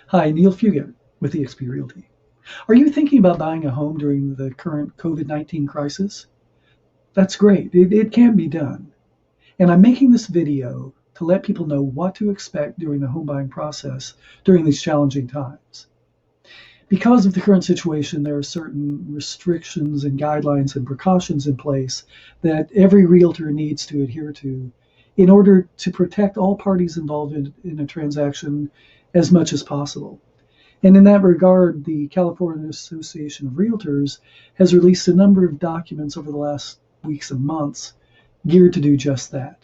Hi, Neal Fugate with eXp Realty. Are you thinking about buying a home during the current COVID-19 crisis? That's great. It can be done. And I'm making this video to let people know what to expect during the home buying process during these challenging times. Because of the current situation, there are certain restrictions and guidelines and precautions in place that every realtor needs to adhere to in order to protect all parties involved in a transaction as much as possible. And in that regard, the California Association of Realtors has released a number of documents over the last weeks and months geared to do just that.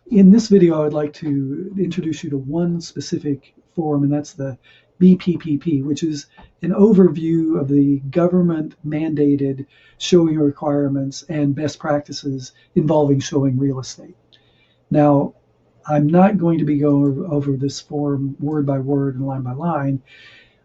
In this video, I would like to introduce you to one specific form, and that's the BPPP, which is an overview of the government-mandated showing requirements and best practices involving showing real estate. Now, I'm not going to be going over this form word by word and line by line.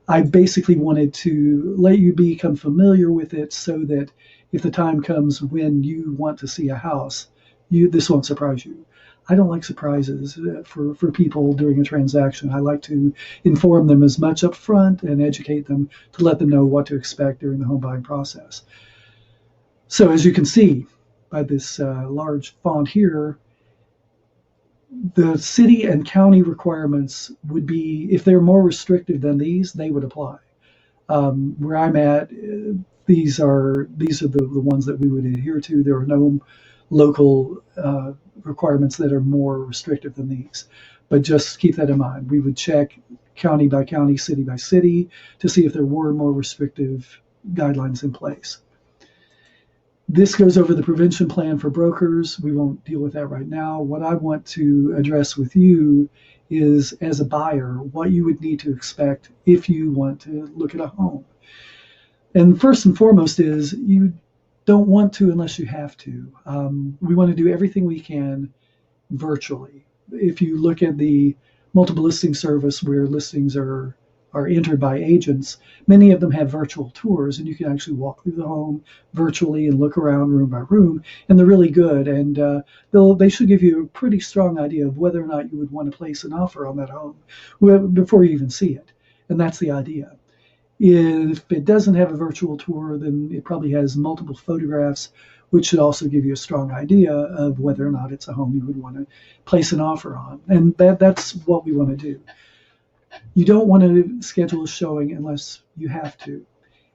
I basically wanted to let you become familiar with it so that if the time comes when you want to see a house, this won't surprise you. I don't like surprises for people during a transaction. I like to inform them as much up front and educate them to let them know what to expect during the home buying process. So as you can see by this large font here, the city and county requirements would be, if they're more restrictive than these, they would apply. Where I'm at, these are the ones that we would adhere to. There are no local requirements that are more restrictive than these. But just keep that in mind. We would check county by county, city by city to see if there were more restrictive guidelines in place. This goes over the prevention plan for brokers. We won't deal with that right now. What I want to address with you is, as a buyer, what you would need to expect if you want to look at a home. And first and foremost is you don't want to unless you have to. We want to do everything we can virtually. If you look at the multiple listing service where listings are entered by agents, many of them have virtual tours, and you can actually walk through the home virtually and look around room by room, and they're really good. And they should give you a pretty strong idea of whether or not you would want to place an offer on that home before you even see it. And that's the idea. If it doesn't have a virtual tour, then it probably has multiple photographs, which should also give you a strong idea of whether or not it's a home you would want to place an offer on. And that's what we want to do. You don't want to schedule a showing unless you have to.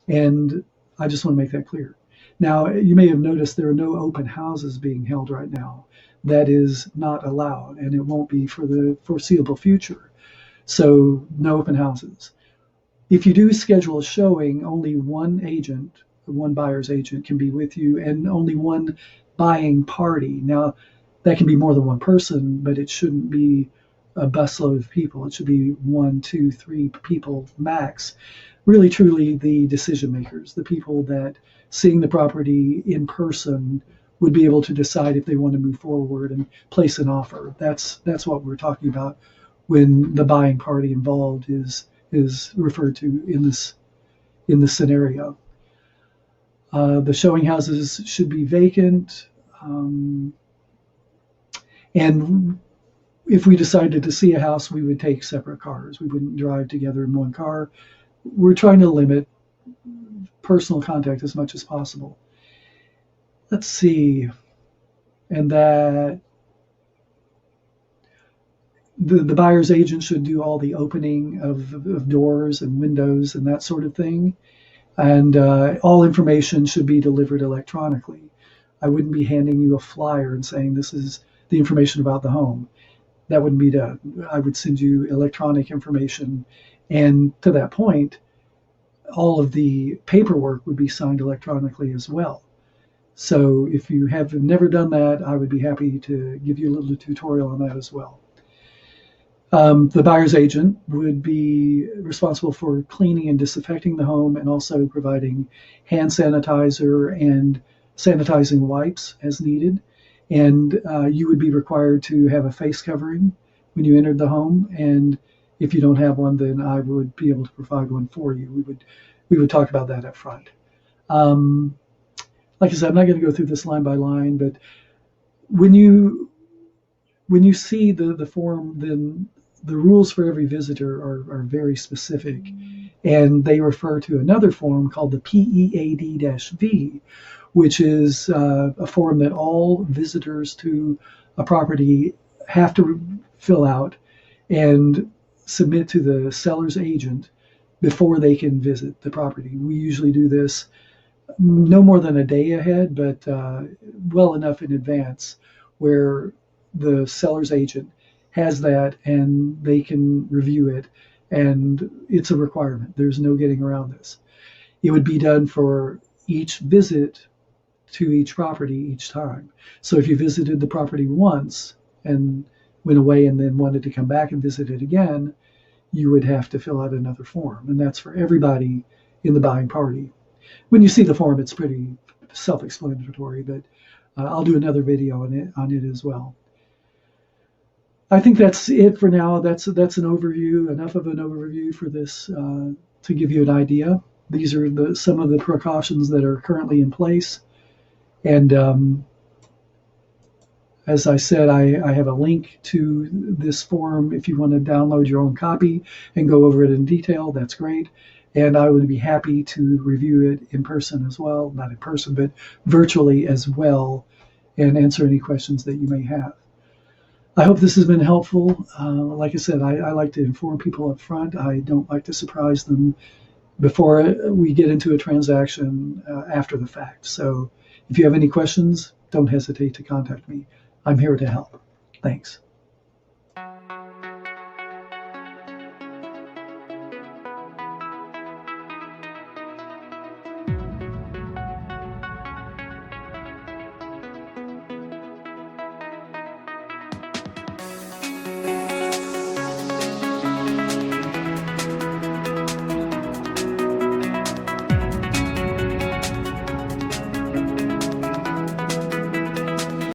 And I just want to make that clear. Now, you may have noticed there are no open houses being held right now. That is not allowed, and it won't be for the foreseeable future. So no open houses. If you do schedule a showing, only one buyer's agent can be with you, and only one buying party. Now, that can be more than one person, but it shouldn't be a busload of people. It should be 1, 2, 3 people max. Really, truly the decision makers, the people that seeing the property in person would be able to decide if they want to move forward and place an offer. That's what we're talking about when the buying party involved is referred to in this scenario. The showing houses should be vacant, and if we decided to see a house, we would take separate cars. We wouldn't drive together in one car. We're trying to limit personal contact as much as possible. Let's see. And that the buyer's agent should do all the opening of doors and windows and that sort of thing. And all information should be delivered electronically. I wouldn't be handing you a flyer and saying this is the information about the home. That wouldn't be done. I would send you electronic information, and to that point, all of the paperwork would be signed electronically as well. So if you have never done that, I would be happy to give you a little tutorial on that as well. The buyer's agent would be responsible for cleaning and disinfecting the home, and also providing hand sanitizer and sanitizing wipes as needed. And you would be required to have a face covering when you entered the home. And if you don't have one, then I would be able to provide one for you. We would talk about that up front. Like I said, I'm not going to go through this line by line, but when you see the form, then the rules for every visitor are very specific, and they refer to another form called the PEAD-V, which is a form that all visitors to a property have to fill out and submit to the seller's agent before they can visit the property. We usually do this no more than a day ahead, but well enough in advance where the seller's agent has that and they can review it, and it's a requirement. There's no getting around this. It would be done for each visit to each property each time. So if you visited the property once and went away and then wanted to come back and visit it again, you would have to fill out another form, and that's for everybody in the buying party. When you see the form, it's pretty self-explanatory, but I'll do another video on it as well. I think that's it for now. That's an overview, enough of an overview for this to give you an idea. These are some of the precautions that are currently in place. And as I said, I have a link to this form. If you want to download your own copy and go over it in detail, that's great. And I would be happy to review it in person as well, not in person, but virtually as well, and answer any questions that you may have. I hope this has been helpful. Like I said, I like to inform people up front. I don't like to surprise them before we get into a transaction after the fact. So if you have any questions, don't hesitate to contact me. I'm here to help. Thanks.